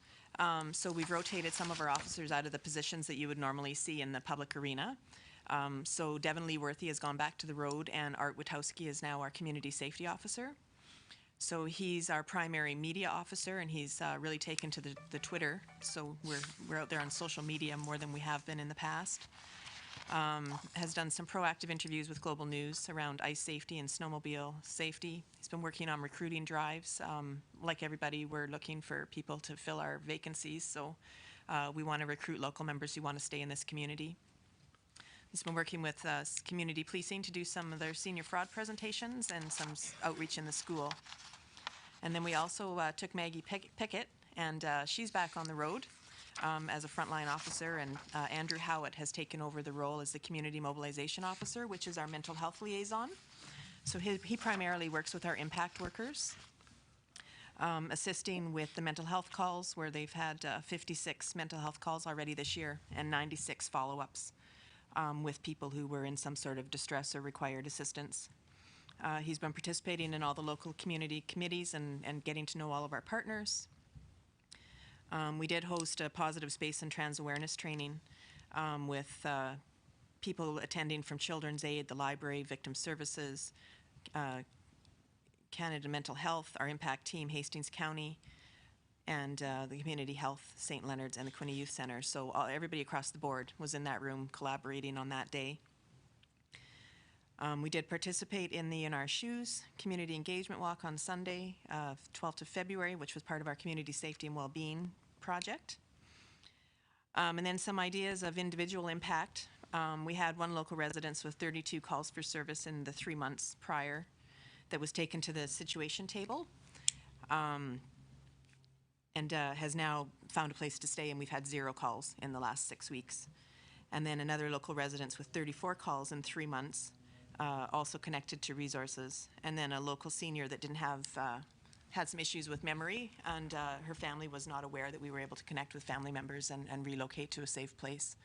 So we've rotated some of our officers out of the positions that you would normally see in the public arena. So Devin Lee Worthy has gone back to the road, and Art Witowski is now our community safety officer. So he's our primary media officer, and he's really taken to the Twitter. So we're out there on social media more than we have been in the past. Has done some proactive interviews with Global News around ice safety and snowmobile safety. He's been working on recruiting drives. Like everybody, we're looking for people to fill our vacancies, so we want to recruit local members who want to stay in this community. He's been working with community policing to do some of their senior fraud presentations and some outreach in the school. And then we also took Maggie Pickett, and she's back on the road as a frontline officer, and Andrew Howitt has taken over the role as the community mobilization officer, which is our mental health liaison. So he primarily works with our impact workers, assisting with the mental health calls, where they've had 56 mental health calls already this year and 96 follow-ups with people who were in some sort of distress or required assistance. He's been participating in all the local community committees and getting to know all of our partners. We did host a positive space and trans awareness training with people attending from Children's Aid, the library, victim services, Canada Mental Health, our impact team, Hastings County, and the Community Health, St. Leonard's, and the Quinte Youth Center. So everybody across the board was in that room collaborating on that day. We did participate in the In Our Shoes Community Engagement Walk on Sunday, 12th of February, which was part of our Community Safety and Wellbeing project. And then some ideas of individual impact. We had one local residence with 32 calls for service in the 3 months prior that was taken to the situation table. And has now found a place to stay, and we've had 0 calls in the last 6 weeks. And then another local residence with 34 calls in 3 months, also connected to resources. And then a local senior that didn't have, had some issues with memory, and her family was not aware that we were able to connect with family members and relocate to a safe place.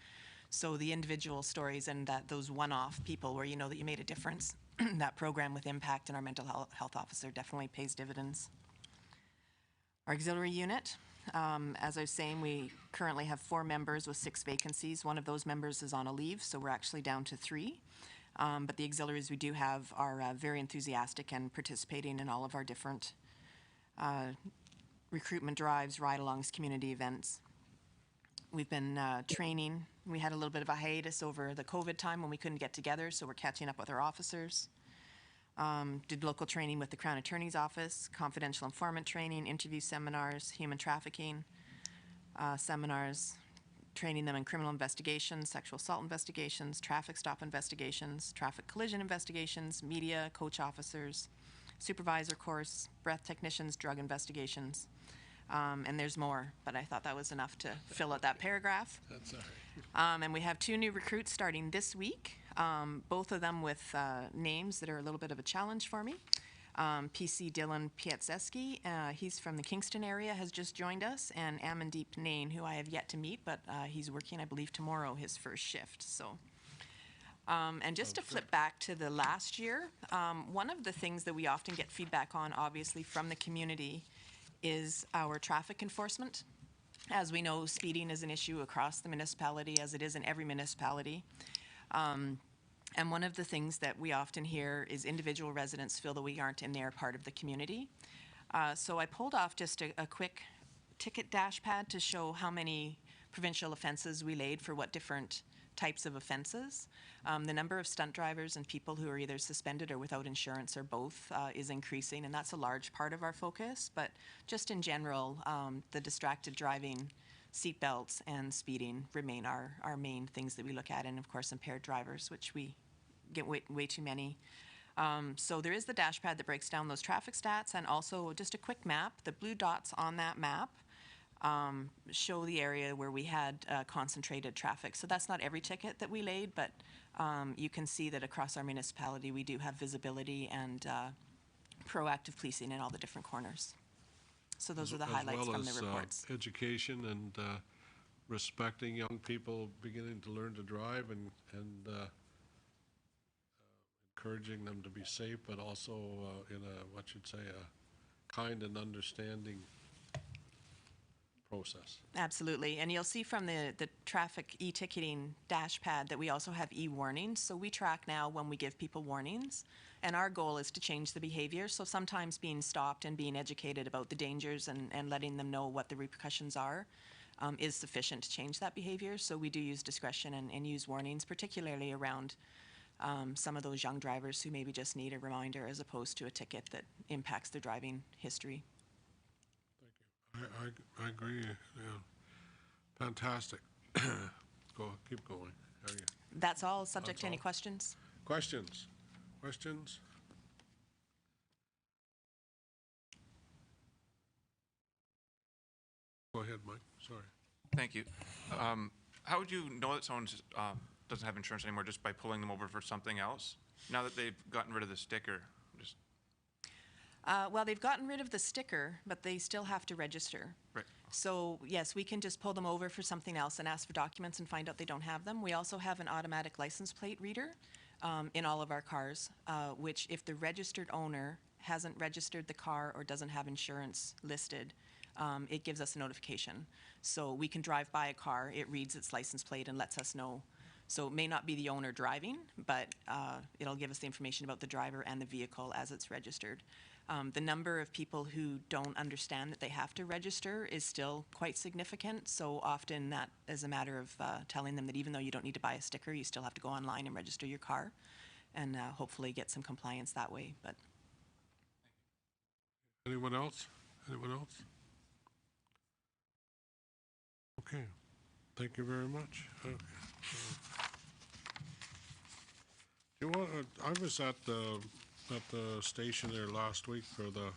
So the individual stories and those one-off people where you know that you made a difference, that program with impact and our mental health officer definitely pays dividends. Our auxiliary unit, as I was saying, we currently have 4 members with 6 vacancies. One of those members is on a leave, so we're actually down to 3. But the auxiliaries we do have are very enthusiastic and participating in all of our different recruitment drives, ride-alongs, community events. We've been training. We had a little bit of a hiatus over the COVID time when we couldn't get together, so we're catching up with our officers. Did local training with the Crown Attorney's Office, confidential informant training, interview seminars, human trafficking seminars, training them in criminal investigations, sexual assault investigations, traffic stop investigations, traffic collision investigations, media, coach officers, supervisor course, breath technicians, drug investigations. And there's more, but I thought that was enough to fill out that paragraph. That's all right. And we have 2 new recruits starting this week, both of them with names that are a little bit of a challenge for me. PC Dylan Pietzeski, he's from the Kingston area, has just joined us, and Amandeep Nain, who I have yet to meet, but he's working, I believe, tomorrow, his first shift. So, and just to flip back to the last year, one of the things that we often get feedback on, obviously, from the community is our traffic enforcement. As we know, speeding is an issue across the municipality, as it is in every municipality. And one of the things that we often hear is individual residents feel that we aren't in their part of the community. So I pulled off just a quick ticket dash pad to show how many provincial offenses we laid for what different types of offenses. The number of stunt drivers and people who are either suspended or without insurance or both is increasing, and that's a large part of our focus. But just in general, the distracted driving, seat belts, and speeding remain our main things that we look at, and of course impaired drivers, which we get way too many. So there is the dash pad that breaks down those traffic stats, and also just a quick map. The blue dots on that map show the area where we had concentrated traffic. So that's not every ticket that we laid, but you can see that across our municipality we do have visibility and proactive policing in all the different corners. So those are the highlights from the reports. Education and respecting young people beginning to learn to drive and encouraging them to be safe, but also in a, what you'd say, a kind and understanding process. Absolutely, and you'll see from the traffic e-ticketing dash pad that we also have e-warnings. So we track now when we give people warnings, and our goal is to change the behavior. So sometimes being stopped and being educated about the dangers and letting them know what the repercussions are is sufficient to change that behavior. So we do use discretion and use warnings, particularly around some of those young drivers who maybe just need a reminder as opposed to a ticket that impacts their driving history. I agree. Yeah. Fantastic. Keep going. That's all. Subject to any questions? Questions? Questions? Go ahead, Mike. Sorry. Thank you. How would you know that someone doesn't have insurance anymore just by pulling them over for something else? Now that they've gotten rid of the sticker, just. Well, they've gotten rid of the sticker, but they still have to register. Right. So, yes, we can just pull them over for something else and ask for documents and find out they don't have them. We also have an automatic license plate reader in all of our cars, which if the registered owner hasn't registered the car or doesn't have insurance listed, it gives us a notification. So we can drive by a car, it reads its license plate and lets us know. So it may not be the owner driving, but it'll give us the information about the driver and the vehicle as it's registered. The number of people who don't understand that they have to register is still quite significant. So often that is a matter of telling them that even though you don't need to buy a sticker, you still have to go online and register your car and hopefully get some compliance that way. But anyone else? Anyone else? Okay. Thank you very much. You want? I was at the station there last week for the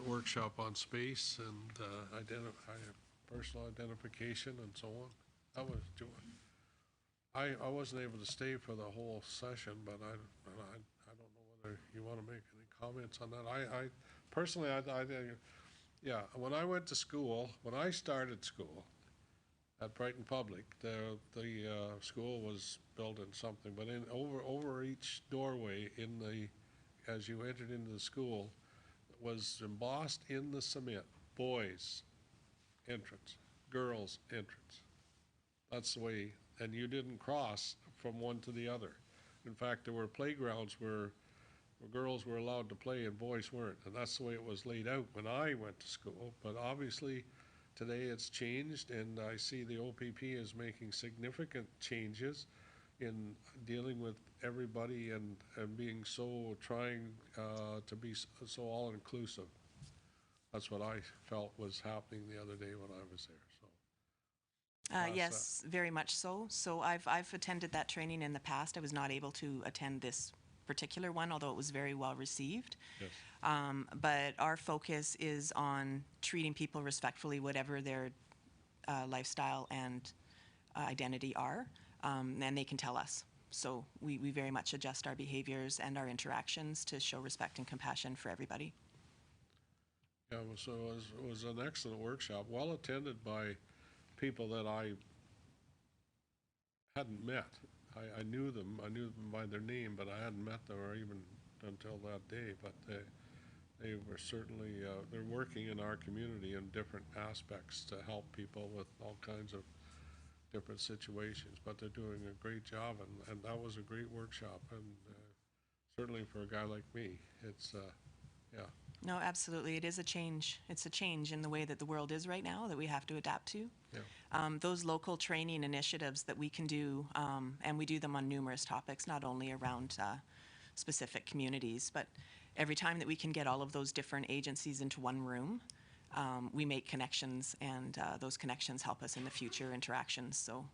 workshop on space and personal identification and so on. That was I wasn't able to stay for the whole session, but I don't know whether you want to make any comments on that. I personally, yeah, when I went to school, when I started school at Brighton Public, the school was built in something, but over each doorway as you entered into the school was embossed in the cement, boys entrance, girls entrance. That's the way, and you didn't cross from one to the other. In fact, there were playgrounds where girls were allowed to play and boys weren't, and that's the way it was laid out when I went to school. But obviously today it's changed, and I see the OPP is making significant changes in dealing with everybody and being trying to be so all-inclusive. That's what I felt was happening the other day when I was there. So. Yes, very much so. So I've attended that training in the past. I was not able to attend this particular one, although it was very well received. Yes. But our focus is on treating people respectfully, whatever their lifestyle and identity are, and they can tell us. So we very much adjust our behaviors and our interactions to show respect and compassion for everybody. Yeah, so it was an excellent workshop, well attended by people that I hadn't met. I knew them by their name, but I hadn't met them or even until that day. But they were certainly, they're working in our community in different aspects to help people with all kinds of different situations. But they're doing a great job, and that was a great workshop. And certainly for a guy like me, it's, yeah, No, absolutely. It is a change. It's a change in the way that the world is right now that we have to adapt to. Yeah. Those local training initiatives that we can do, and we do them on numerous topics, not only around specific communities, but every time that we can get all of those different agencies into one room, we make connections, and those connections help us in the future interactions. So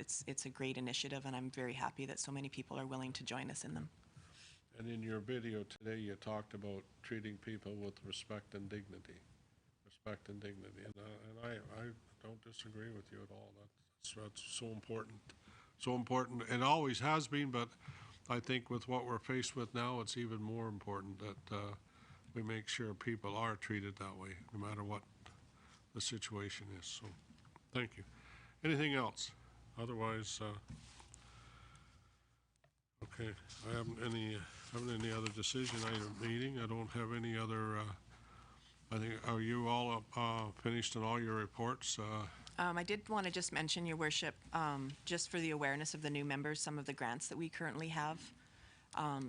it's a great initiative, and I'm very happy that so many people are willing to join us in them. And in your video today, you talked about treating people with respect and dignity. Respect and dignity. And I don't disagree with you at all. That's so important. So important. It always has been, but I think with what we're faced with now, it's even more important that we make sure people are treated that way, no matter what the situation is. So, thank you. Anything else? Otherwise, okay. I haven't any other decision item meeting. I don't have any other. I think, are you all finished on all your reports? I did want to just mention, Your Worship, just for the awareness of the new members, some of the grants that we currently have.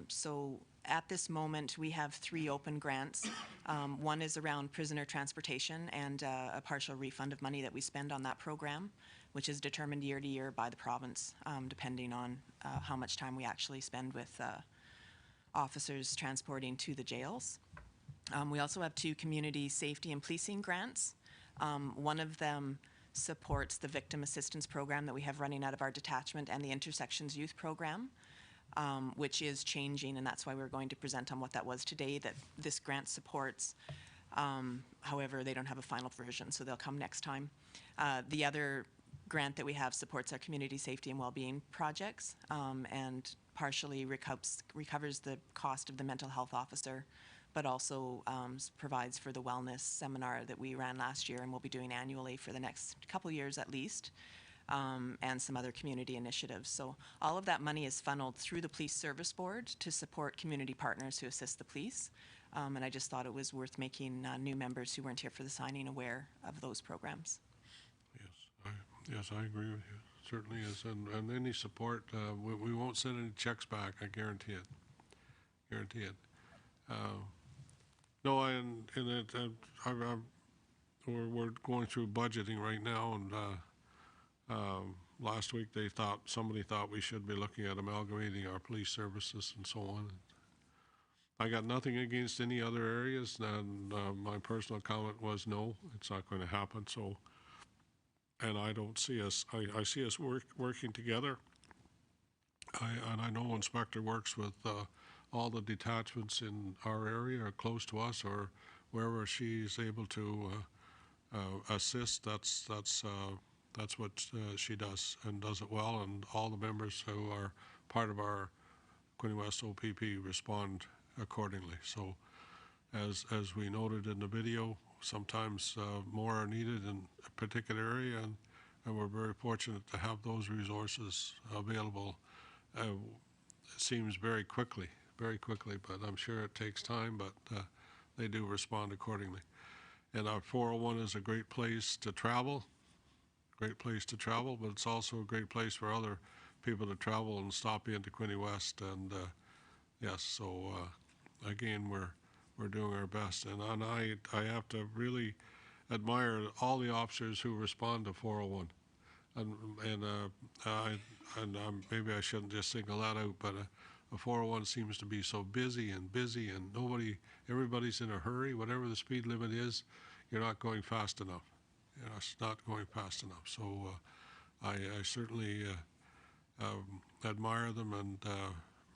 So at this moment, we have 3 open grants. One is around prisoner transportation and a partial refund of money that we spend on that program, which is determined year to year by the province, depending on how much time we actually spend with officers transporting to the jails. We also have 2 community safety and policing grants. One of them supports the victim assistance program that we have running out of our detachment and the Intersections Youth Program, which is changing, and that's why we're going to present on what that was today, that this grant supports. However, they don't have a final version, so they'll come next time. The other grant that we have supports our community safety and well-being projects, and partially recovers the cost of the mental health officer, but also provides for the wellness seminar that we ran last year and will be doing annually for the next couple years at least, and some other community initiatives. So all of that money is funneled through the Police Service Board to support community partners who assist the police. And I just thought it was worth making new members who weren't here for the signing aware of those programs. Yes, I agree with you. Certainly is. And any support, we won't send any checks back. I guarantee it. Guarantee it. No, we're going through budgeting right now, and last week somebody thought we should be looking at amalgamating our police services and so on. I got nothing against any other areas, and my personal comment was no, it's not going to happen. So, and I don't see us. I see us working together. And I know Inspector works with all the detachments in our area or close to us, or wherever she's able to assist. That's what she does, and does it well. And all the members who are part of our Quinte West OPP respond accordingly. So, as we noted in the video, sometimes more are needed in a particular area, and we're very fortunate to have those resources available. It seems very quickly, but I'm sure it takes time, but they do respond accordingly. And our 401 is a great place to travel, but it's also a great place for other people to travel and stop into Quinte West. And yes, so again, we're doing our best. And I have to really admire all the officers who respond to 401. And maybe I shouldn't just single that out, but a 401 seems to be so busy, and everybody's in a hurry. Whatever the speed limit is, you're not going fast enough. It's not going fast enough. So I certainly admire them and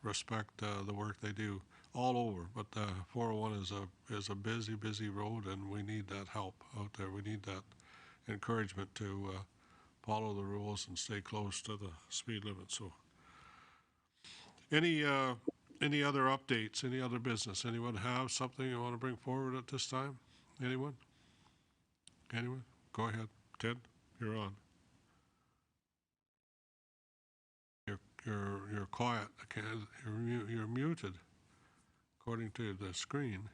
respect the work they do all over. But 401 is a busy road, and we need that help out there. We need that encouragement to follow the rules and stay close to the speed limit. So, any other updates? Any other business? Anyone have something you want to bring forward at this time? Anyone? Go ahead, Ted. You're on. You're quiet. You're muted, according to the screen.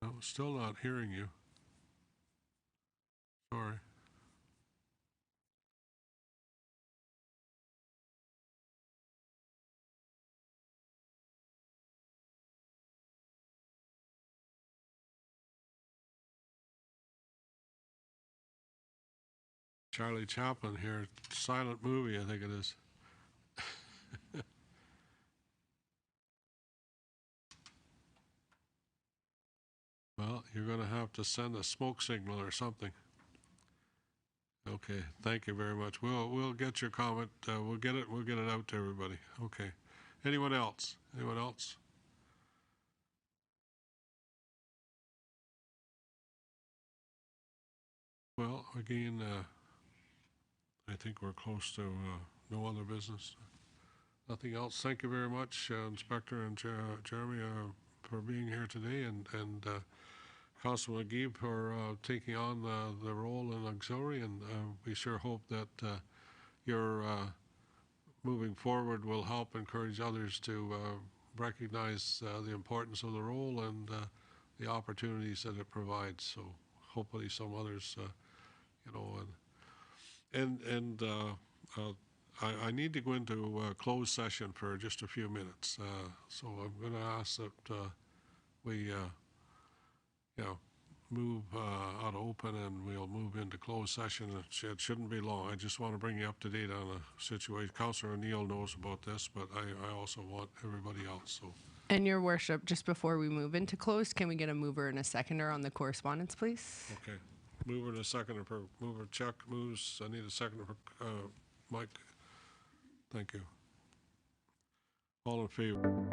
No, still not hearing you. Sorry. Charlie Chaplin here. Silent movie, I think it is. Well, you're going to have to send a smoke signal or something. Okay, thank you very much. We'll get your comment. We'll get it out to everybody. Okay. Anyone else? Anyone else? Well, again, I think we're close to no other business. Nothing else. Thank you very much, Inspector and Jeremy, for being here today, and Councilman McGee for taking on the role in auxiliary, and we sure hope that your moving forward will help encourage others to recognize the importance of the role and the opportunities that it provides. So hopefully some others, you know, I need to go into closed session for just a few minutes. So I'm going to ask that we move out of open and we'll move into closed session. It shouldn't be long. I just want to bring you up to date on the situation. Councillor O'Neill knows about this, but I also want everybody else. So. And Your Worship, just before we move into closed, can we get a mover and a seconder on the correspondence, please? Okay. Mover and a seconder for mover. Chuck moves. I need a seconder for Mike. Thank you. All in favor?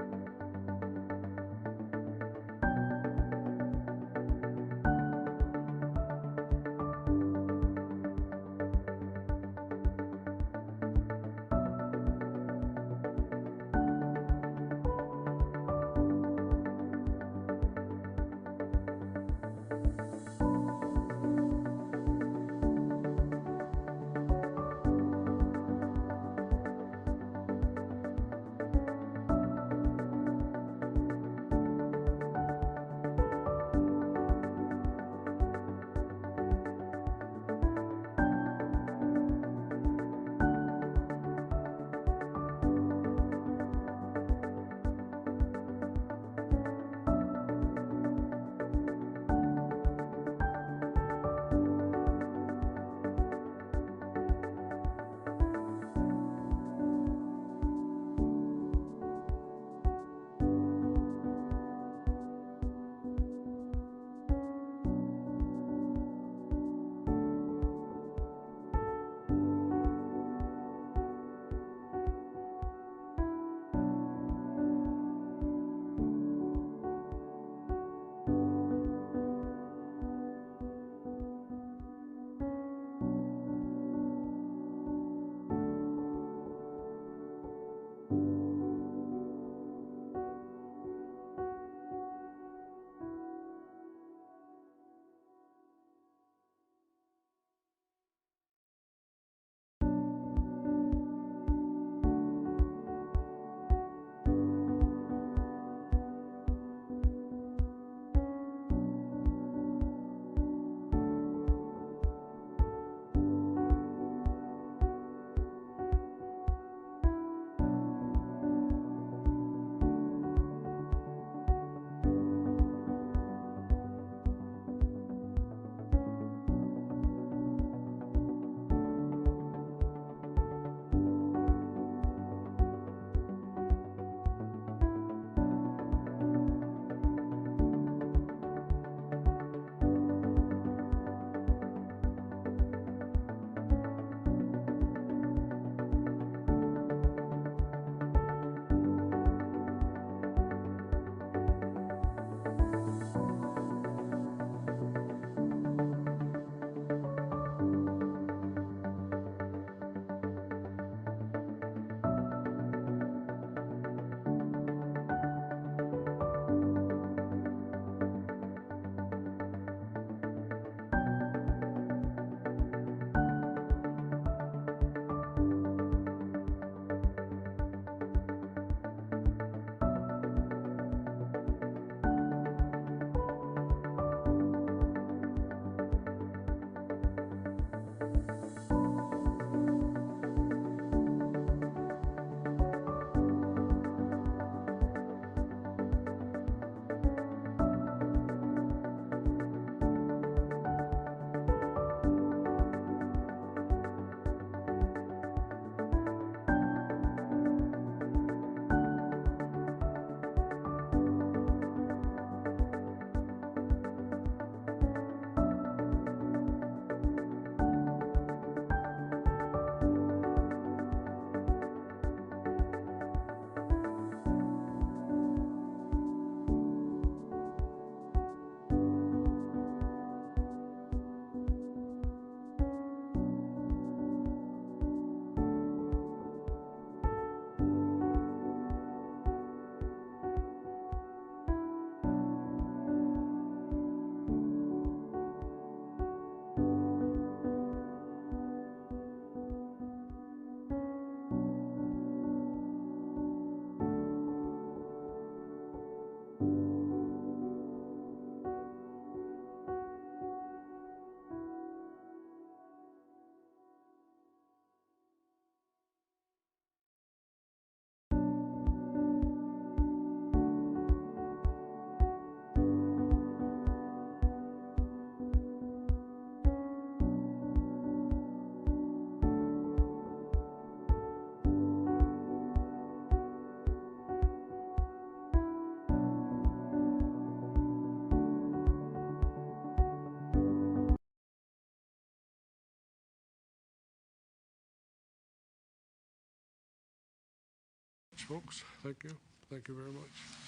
Folks, thank you. Thank you very much.